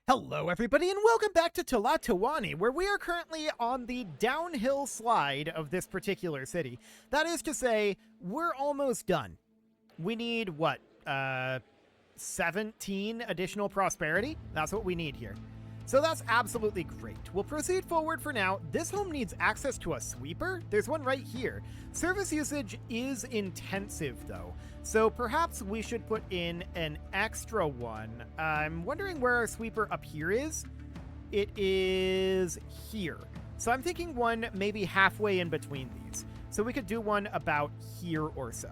Hello everybody and welcome back to Tlatoani, where we are currently on the downhill slide of this particular city. That is to say, we're almost done. We need, what, 17 additional prosperity? That's what we need here. So that's absolutely great. We'll proceed forward for now. This home needs access to a sweeper. There's one right here. Service usage is intensive though, so perhaps we should put in an extra one. I'm wondering where our sweeper up here is. It is here. So I'm thinking one maybe halfway in between these. So we could do one about here or so.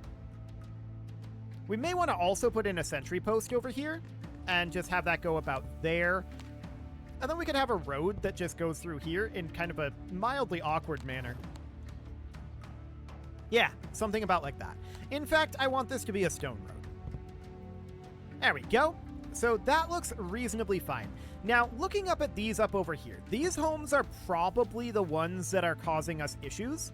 We may want to also put in a sentry post over here and just have that go about there. And then we could have a road that just goes through here in kind of a mildly awkward manner. Yeah, something about like that. In fact, I want this to be a stone road. There we go. So that looks reasonably fine. Now, looking up at these up over here, these homes are probably the ones that are causing us issues.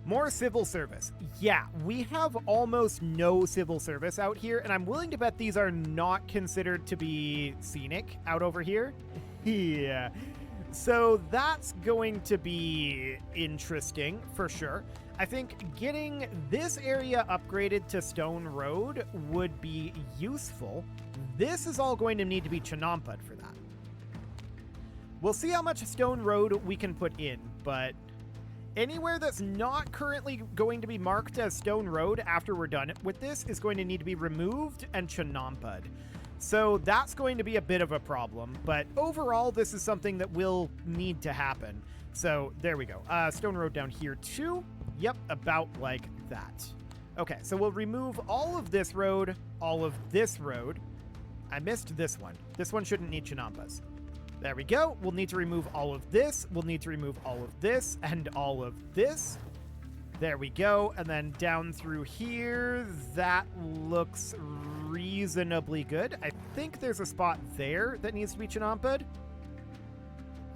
More civil service. Yeah, we have almost no civil service out here, and I'm willing to bet these are not considered to be scenic out over here. Yeah. So that's going to be interesting for sure. I think getting this area upgraded to stone road would be useful. This is all going to need to be chanampa'd for that. We'll see how much stone road we can put in, but anywhere that's not currently going to be marked as stone road after we're done with this is going to need to be removed and chanampa'd. So that's going to be a bit of a problem, but overall this is something that will need to happen. So there we go. Stone road down here too. Yep, about like that. Okay, so we'll remove all of this road, all of this road. I missed this one. This one shouldn't need chanampas. There we go. We'll need to remove all of this. We'll need to remove all of this and all of this. There we go. And then down through here, that looks reasonably good. I think there's a spot there that needs to be chanampa'd.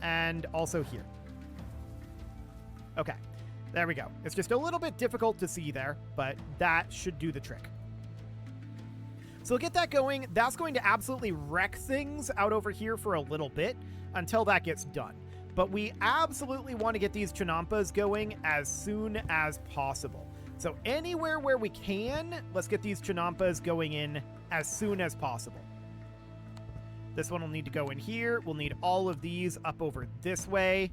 And also here. Okay. There we go. It's just a little bit difficult to see there, but that should do the trick. So we'll get that going. That's going to absolutely wreck things out over here for a little bit until that gets done. But we absolutely want to get these chanampas going as soon as possible. So anywhere where we can, let's get these chanampas going in as soon as possible. This one will need to go in here. We'll need all of these up over this way.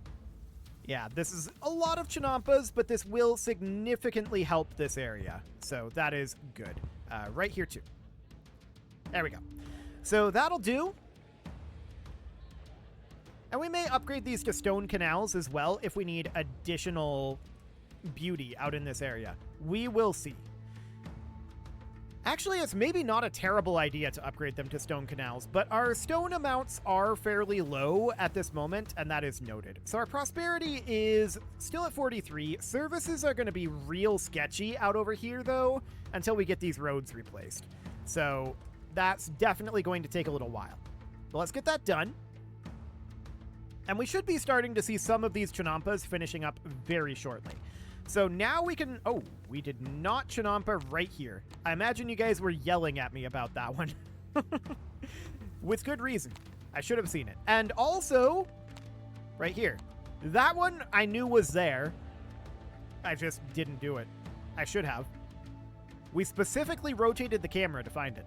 Yeah, this is a lot of chanampas, but this will significantly help this area. So that is good. Right here too. There we go. So that'll do. And we may upgrade these to stone canals as well if we need additional beauty out in this area. We will see. Actually, it's maybe not a terrible idea to upgrade them to stone canals, but our stone amounts are fairly low at this moment, and that is noted. So our prosperity is still at 43. Services are going to be real sketchy out over here, though, until we get these roads replaced. So that's definitely going to take a little while. But let's get that done. And we should be starting to see some of these chanampas finishing up very shortly. So now we can... Oh, we did not chanampa right here. I imagine you guys were yelling at me about that one. With good reason. I should have seen it. And also, right here. That one I knew was there. I just didn't do it. I should have. We specifically rotated the camera to find it.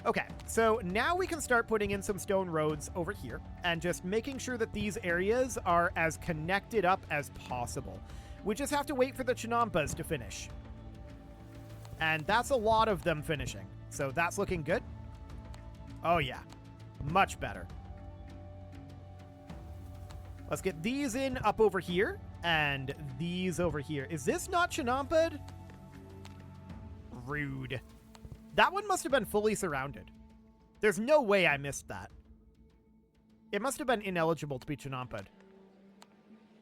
Okay, so now we can start putting in some stone roads over here and just making sure that these areas are as connected up as possible. We just have to wait for the chanampas to finish. And that's a lot of them finishing. So that's looking good. Oh yeah, much better. Let's get these in up over here and these over here. Is this not chanampa'd? Rude. That one must have been fully surrounded. There's no way I missed that. It must have been ineligible to be chanampa'd.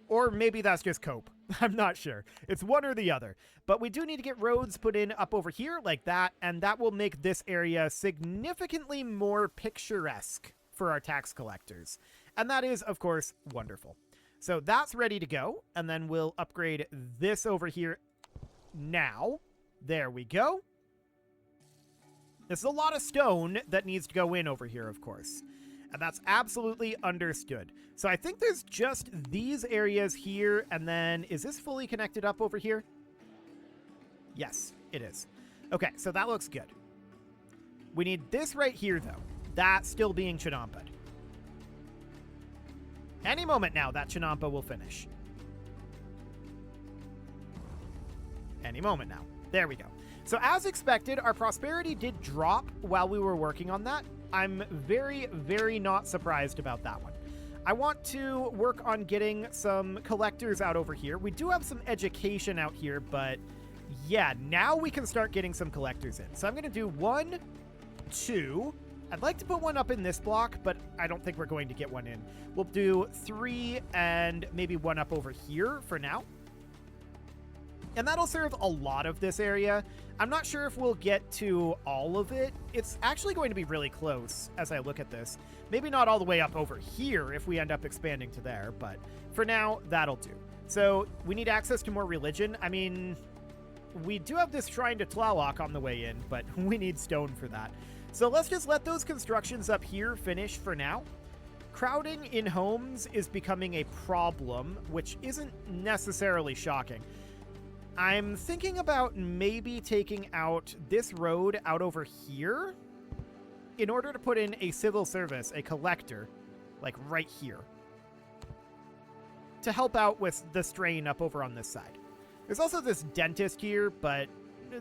Or maybe that's just cope. I'm not sure. It's one or the other. But we do need to get roads put in up over here like that, and that will make this area significantly more picturesque for our tax collectors. And that is, of course, wonderful. So that's ready to go, and then we'll upgrade this over here now. There we go. This is a lot of stone that needs to go in over here, of course. And that's absolutely understood. So I think there's just these areas here, and then is this fully connected up over here? Yes, it is. Okay, so that looks good. We need this right here, though. That's still being chinampa'd. Any moment now, that chinampa will finish. Any moment now. There we go. So as expected, our prosperity did drop while we were working on that. I'm very, very not surprised about that one. I want to work on getting some collectors out over here. We do have some education out here, but yeah, now we can start getting some collectors in. So I'm going to do 1, 2. I'd like to put one up in this block, but I don't think we're going to get one in. We'll do 3 and maybe one up over here for now. And that'll serve a lot of this area. I'm not sure if we'll get to all of it. It's actually going to be really close as I look at this. Maybe not all the way up over here if we end up expanding to there, but for now, that'll do. So we need access to more religion. I mean, we do have this shrine to Tlaloc on the way in, but we need stone for that. So let's just let those constructions up here finish for now. Crowding in homes is becoming a problem, which isn't necessarily shocking. I'm thinking about maybe taking out this road out over here in order to put in a civil service, a collector, like right here, to help out with the strain up over on this side. There's also this dentist here, but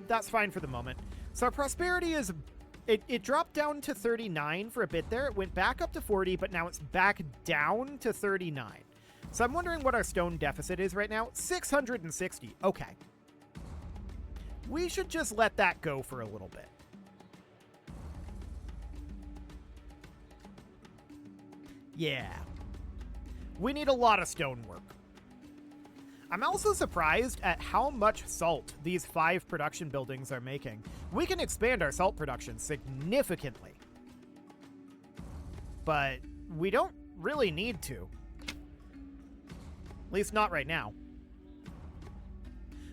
that's fine for the moment. So our prosperity is, it dropped down to 39 for a bit there. It went back up to 40, but now it's back down to 39. So I'm wondering what our stone deficit is right now. 660. Okay. We should just let that go for a little bit. Yeah. We need a lot of stone work. I'm also surprised at how much salt these 5 production buildings are making. We can expand our salt production significantly. But we don't really need to. At least not right now.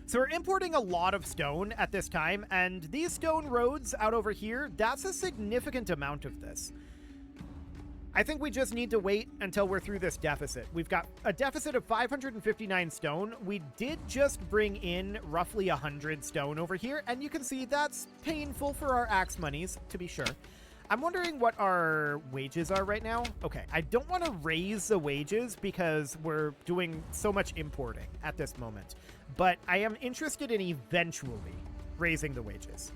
So we're importing a lot of stone at this time, and these stone roads out over here, that's a significant amount of this. I think we just need to wait until we're through this deficit. We've got a deficit of 559 stone. We did just bring in roughly 100 stone over here, and you can see that's painful for our axe monies, to be sure. I'm wondering what our wages are right now. Okay, I don't want to raise the wages because we're doing so much importing at this moment, but I am interested in eventually raising the wages.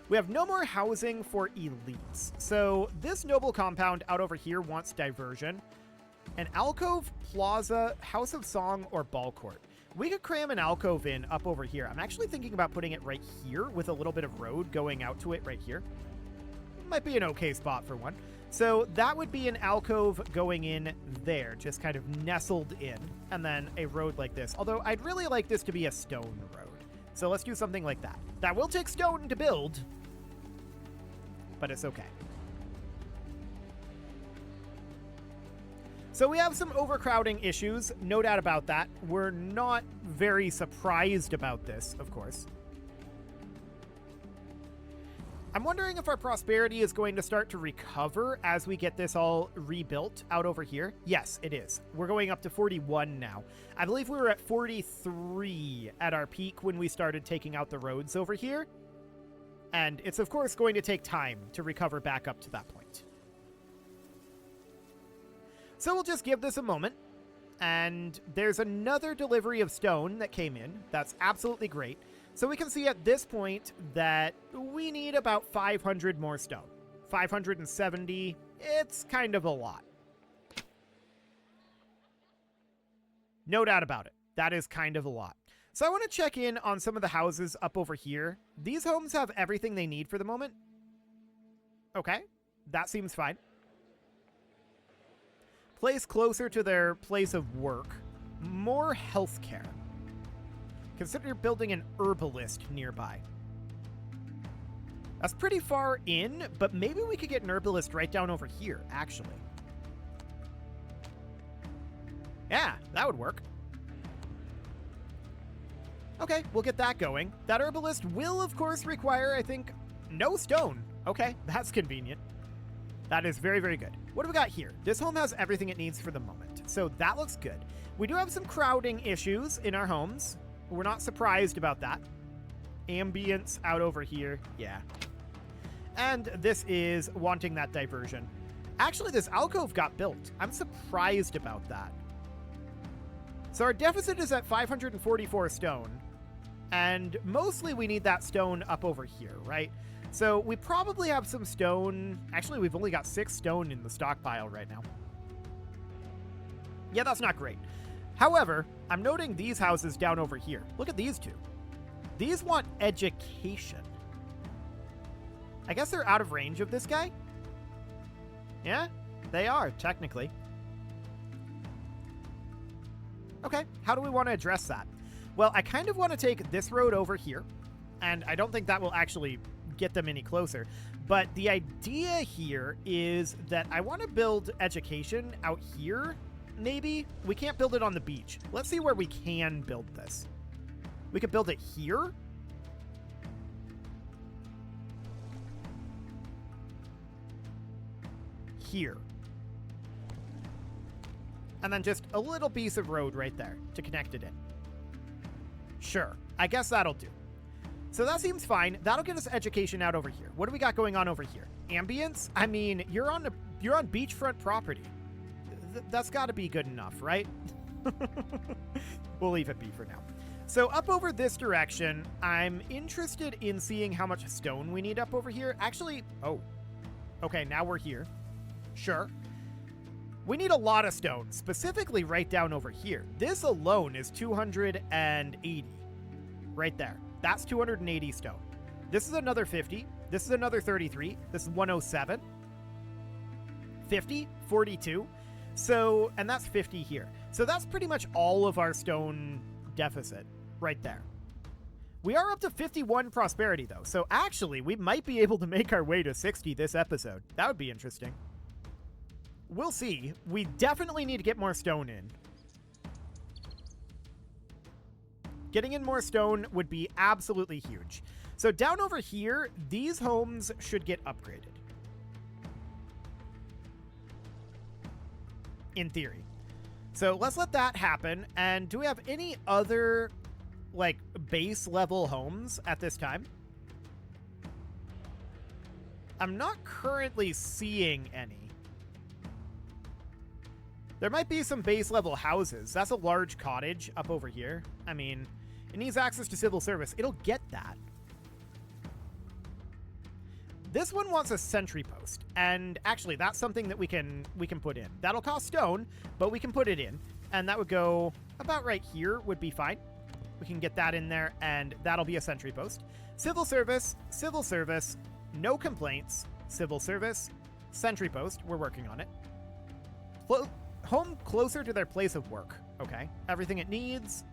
We have no more housing for elites. So this noble compound out over here wants diversion. An alcove, plaza, house of song, or ball court. We could cram an alcove in up over here. I'm actually thinking about putting it right here with a little bit of road going out to it right here. Might be an okay spot for one. So that would be an alcove going in there, just kind of nestled in, and then a road like this. Although I'd really like this to be a stone road. So let's do something like that. That will take stone to build, but it's okay. So we have some overcrowding issues, no doubt about that. We're not very surprised about this, of course. I'm wondering if our prosperity is going to start to recover as we get this all rebuilt out over here. Yes, it is. We're going up to 41 now. I believe we were at 43 at our peak when we started taking out the roads over here. And it's, of course, going to take time to recover back up to that point. So we'll just give this a moment. And there's another delivery of stone that came in. That's absolutely great. So we can see at this point that we need about 500 more stone. 570, it's kind of a lot. No doubt about it. That is kind of a lot. So I want to check in on some of the houses up over here. These homes have everything they need for the moment. Okay, that seems fine. Place closer to their place of work. More healthcare. Consider building an herbalist nearby. That's pretty far in, but maybe we could get an herbalist right down over here, actually. Yeah, that would work. Okay, we'll get that going. That herbalist will, of course, require, I think, no stone. Okay, that's convenient. That is very, very good. What do we got here? This home has everything it needs for the moment, so that looks good. We do have some crowding issues in our homes. We're not surprised about that. Ambience out over here. Yeah. And this is wanting that diversion. Actually, this alcove got built. I'm surprised about that. So our deficit is at 544 stone. And mostly we need that stone up over here, right? So we probably have some stone. Actually, we've only got 6 stone in the stockpile right now. Yeah, that's not great. However, I'm noting these houses down over here. Look at these two. These want education. I guess they're out of range of this guy? Yeah, they are, technically. Okay, how do we want to address that? Well, I kind of want to take this road over here, and I don't think that will actually get them any closer. But the idea here is that I want to build education out here, maybe. We can't build it on the beach. Let's see where we can build this. We could build it here. Here. And then just a little piece of road right there to connect it in. Sure, I guess that'll do. So that seems fine. That'll get us education out over here. What do we got going on over here? Ambience? I mean, you're on beachfront property. That's got to be good enough, right? We'll leave it be for now. So up over this direction, I'm interested in seeing how much stone we need up over here. Actually, oh, okay, now we're here. Sure. We need a lot of stone, specifically right down over here. This alone is 280 right there. That's 280 stone. This is another 50. This is another 33. This is 107. 50, 42. So, and that's 50 here. So that's pretty much all of our stone deficit right there. We are up to 51 prosperity though. So actually, we might be able to make our way to 60 this episode. That would be interesting. We'll see. We definitely need to get more stone in. Getting in more stone would be absolutely huge. So down over here, these homes should get upgraded. In theory. So let's let that happen. And do we have any other, like, base level homes at this time? I'm not currently seeing any. There might be some base level houses. That's a large cottage up over here. I mean, it needs access to civil service. It'll get that. This one wants a sentry post, and actually that's something that we can put in. That'll cost stone, but we can put it in, and that would go about right here would be fine. We can get that in there, and that'll be a sentry post. Civil service, no complaints, civil service, sentry post. We're working on it. Home closer to their place of work. Okay. Everything it needs.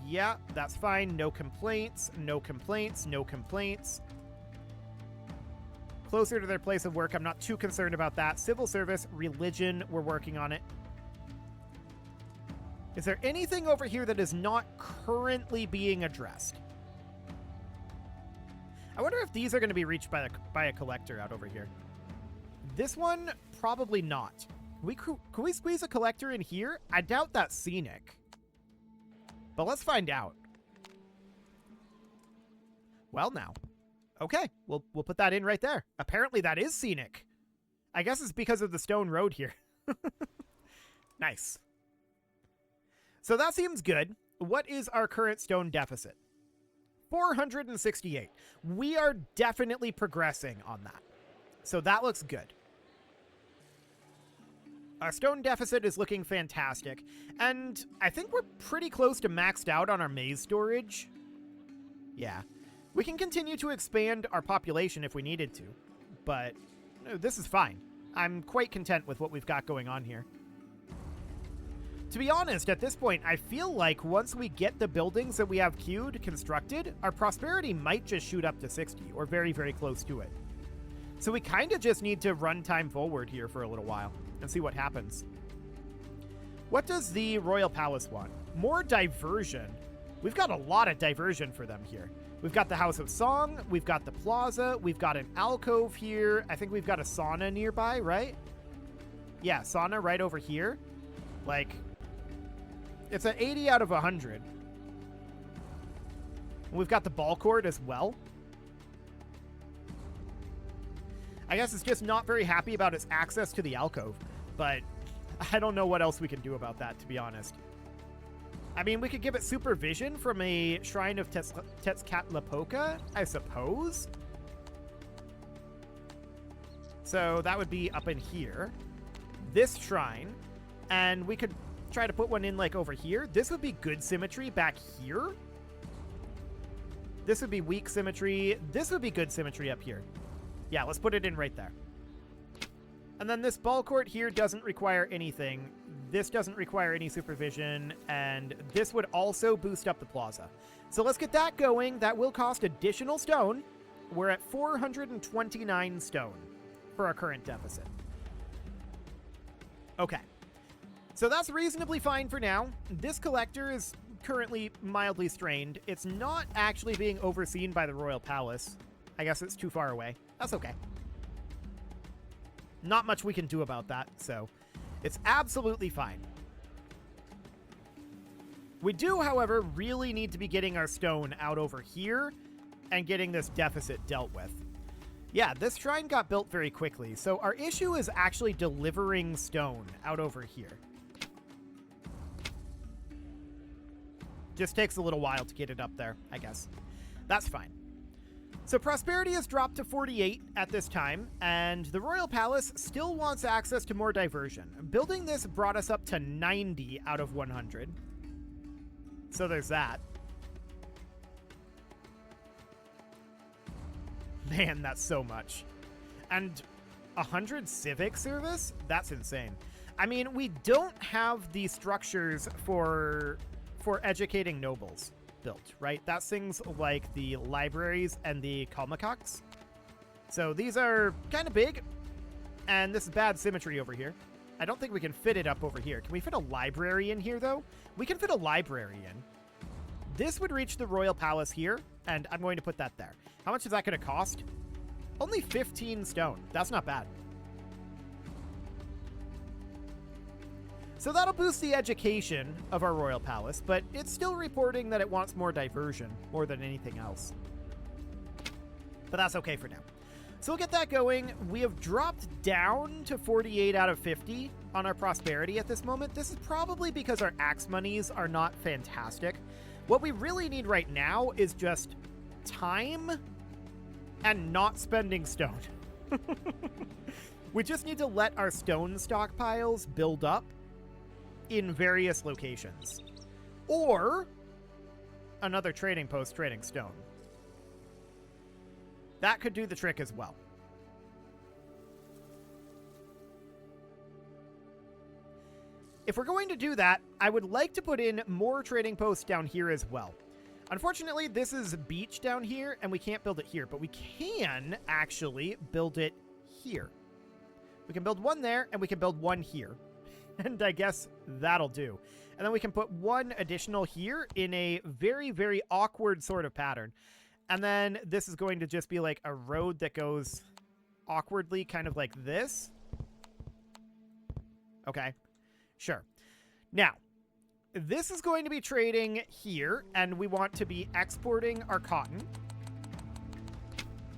Yeah, that's fine. No complaints, no complaints, no complaints. Closer to their place of work. I'm not too concerned about that. Civil service, religion, we're working on it. Is there anything over here that is not currently being addressed? I wonder if these are going to be reached by a collector out over here. This one, probably not. Can we squeeze a collector in here? I doubt that's scenic. But let's find out. Well, now. Okay, we'll put that in right there. Apparently that is scenic. I guess it's because of the stone road here. Nice. So that seems good. What is our current stone deficit? 468. We are definitely progressing on that. So that looks good. Our stone deficit is looking fantastic, and I think we're pretty close to maxed out on our maize storage. Yeah. We can continue to expand our population if we needed to, but this is fine. I'm quite content with what we've got going on here. To be honest, at this point, I feel like once we get the buildings that we have queued constructed, our prosperity might just shoot up to 60, or very, very close to it. So we kind of just need to run time forward here for a little while and see what happens. What does the Royal Palace want? More diversion. We've got a lot of diversion for them here. We've got the House of Song. We've got the plaza. We've got an alcove here. I think we've got a sauna nearby, right? Yeah, sauna right over here. Like, it's an 80 out of 100. We've got the ball court as well. I guess it's just not very happy about its access to the alcove, but I don't know what else we can do about that, to be honest. I mean, we could give it supervision from a Shrine of Tezcatlipoca, I suppose. So that would be up in here. This shrine. And we could try to put one in, like, over here. This would be good symmetry back here. This would be weak symmetry. This would be good symmetry up here. Yeah, let's put it in right there. And then this ball court here doesn't require anything. This doesn't require any supervision, and this would also boost up the plaza. So let's get that going. That will cost additional stone. We're at 429 stone for our current deficit. Okay. So that's reasonably fine for now. This collector is currently mildly strained. It's not actually being overseen by the Royal Palace. I guess it's too far away. That's okay. Not much we can do about that, so it's absolutely fine. We do, however, really need to be getting our stone out over here and getting this deficit dealt with. Yeah, this shrine got built very quickly, so our issue is actually delivering stone out over here. Just takes a little while to get it up there, I guess. That's fine. So prosperity has dropped to 48 at this time, and the Royal Palace still wants access to more diversion. Building this brought us up to 90 out of 100. So there's that. Man, that's so much. And 100 civic service? That's insane. I mean, we don't have the structures for educating nobles built, right? That's things like the libraries and the Kalmakoks. So these are kind of big, and this is bad symmetry over here. I don't think we can fit it up over here. Can we fit a library in here, though? We can fit a library in. This would reach the Royal Palace here, and I'm going to put that there. How much is that going to cost? Only 15 stone. That's not bad. So that'll boost the education of our Royal Palace, but it's still reporting that it wants more diversion, more than anything else. But that's okay for now. So we'll get that going. We have dropped down to 48 out of 50 on our prosperity at this moment. This is probably because our axe monies are not fantastic. What we really need right now is just time and not spending stone. We just need to let our stone stockpiles build up in various locations. Or another trading post trading stone. That could do the trick as well. If we're going to do that, I would like to put in more trading posts down here as well. Unfortunately, this is beach down here, and we can't build it here, but we can actually build it here. We can build one there, and we can build one here. And I guess that'll do. And then we can put one additional here in a very, very awkward sort of pattern. And then this is going to just be like a road that goes awkwardly, kind of like this. Okay, sure. Now, this is going to be trading here, and we want to be exporting our cotton.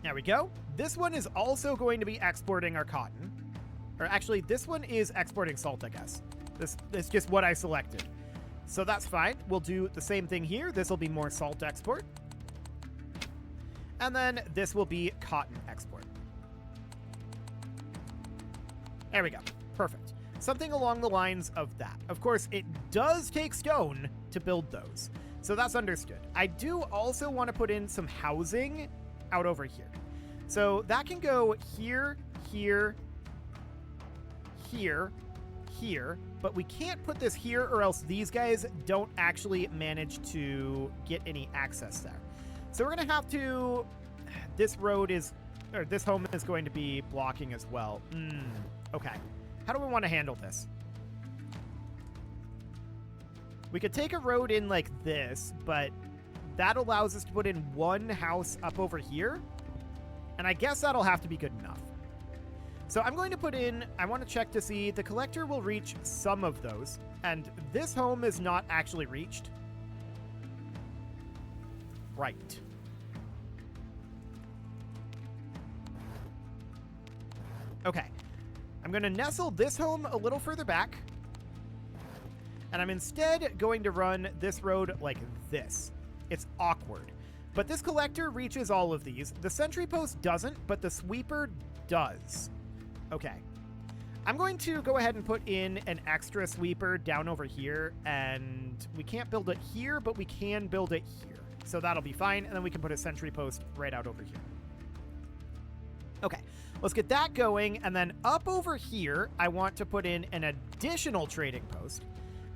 There we go. This one is also going to be exporting our cotton. Or actually, this one is exporting salt, I guess. This is just what I selected. So that's fine. We'll do the same thing here. This will be more salt export. And then this will be cotton export. There we go. Perfect. Something along the lines of that. Of course, it does take stone to build those. So that's understood. I do also want to put in some housing out over here. So that can go here, here, here, here, but we can't put this here or else these guys don't actually manage to get any access there. So we're going to have to, this road is, or this home is going to be blocking as well. Okay. How do we want to handle this? We could take a road in like this, but that allows us to put in one house up over here. And I guess that'll have to be good enough. So I'm going to put in, I want to check to see the collector will reach some of those. And this home is not actually reached. Right. Okay. I'm going to nestle this home a little further back. And I'm instead going to run this road like this. It's awkward. But this collector reaches all of these. The sentry post doesn't, but the sweeper does. Okay. I'm going to go ahead and put in an extra sweeper down over here. And we can't build it here, but we can build it here. So that'll be fine. And then we can put a sentry post right out over here. Okay. Let's get that going. And then up over here, I want to put in an additional trading post.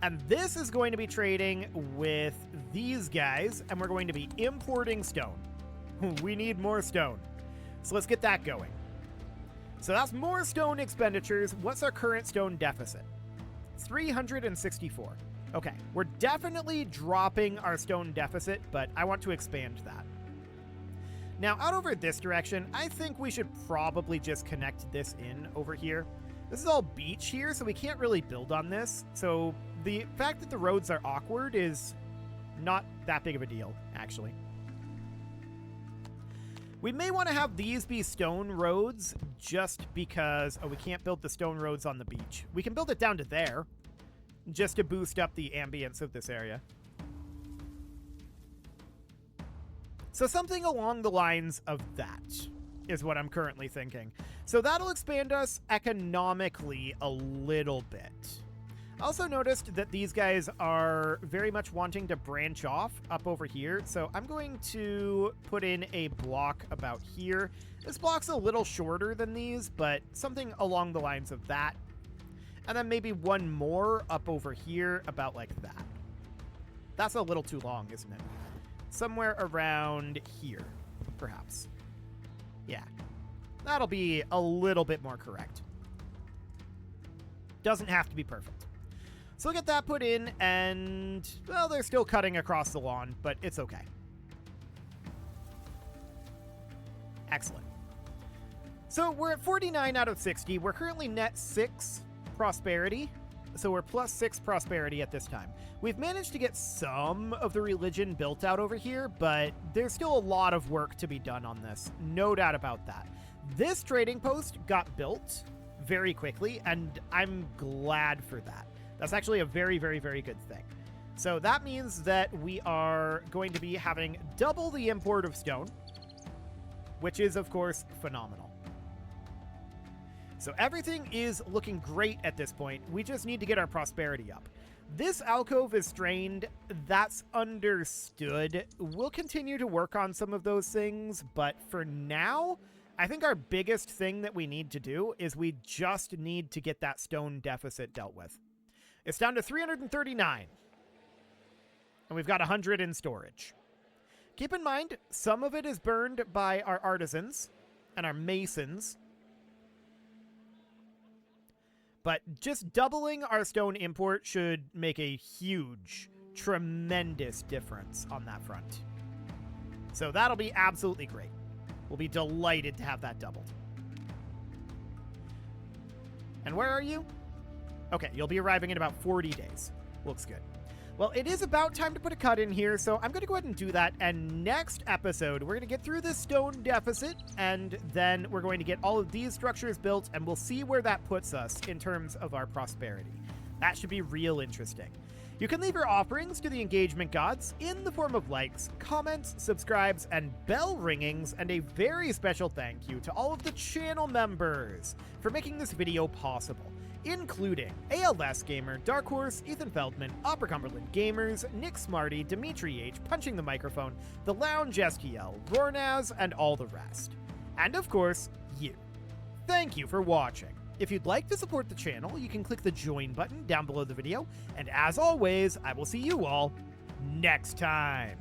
And this is going to be trading with these guys, and we're going to be importing stone. We need more stone. So let's get that going. So that's more stone expenditures. What's our current stone deficit? 364. Okay, we're definitely dropping our stone deficit, but I want to expand that. Now, out over this direction, I think we should probably just connect this in over here. This is all beach here, so we can't really build on this. So the fact that the roads are awkward is not that big of a deal, actually. We may want to have these be stone roads just because... Oh, we can't build the stone roads on the beach. We can build it down to there just to boost up the ambience of this area. So something along the lines of that is what I'm currently thinking. So that'll expand us economically a little bit. I also noticed that these guys are very much wanting to branch off up over here. So I'm going to put in a block about here. This block's a little shorter than these, but something along the lines of that. And then maybe one more up over here about like that. That's a little too long, isn't it? Somewhere around here, perhaps. Yeah, that'll be a little bit more correct. Doesn't have to be perfect. So we'll get that put in, and, well, they're still cutting across the lawn, but it's okay. Excellent. So we're at 49 out of 60. We're currently net 6 prosperity, so we're plus 6 prosperity at this time. We've managed to get some of the religion built out over here, but there's still a lot of work to be done on this. No doubt about that. This trading post got built very quickly, and I'm glad for that. That's actually a very, very, very good thing. So that means that we are going to be having double the import of stone, which is, of course, phenomenal. So everything is looking great at this point. We just need to get our prosperity up. This alcove is strained. That's understood. We'll continue to work on some of those things, but for now, I think our biggest thing that we need to do is we just need to get that stone deficit dealt with. It's down to 339, and we've got 100 in storage. Keep in mind, some of it is burned by our artisans and our masons, but just doubling our stone import should make a huge, tremendous difference on that front. So that'll be absolutely great. We'll be delighted to have that doubled. And where are you? Okay, you'll be arriving in about 40 days. Looks good. Well, it is about time to put a cut in here, so I'm going to go ahead and do that. And next episode, we're going to get through this stone deficit, and then we're going to get all of these structures built, and we'll see where that puts us in terms of our prosperity. That should be real interesting. You can leave your offerings to the engagement gods in the form of likes, comments, subscribes, and bell ringings, and a very special thank you to all of the channel members for making this video possible, including ALS Gamer, Dark Horse, Ethan Feldman, Opera Cumberland Gamers, Nick Smarty, Dimitri H, Punching the Microphone, The Lounge STL, Rornaz, and all the rest. And of course, you. Thank you for watching. If you'd like to support the channel, you can click the join button down below the video, and as always, I will see you all next time.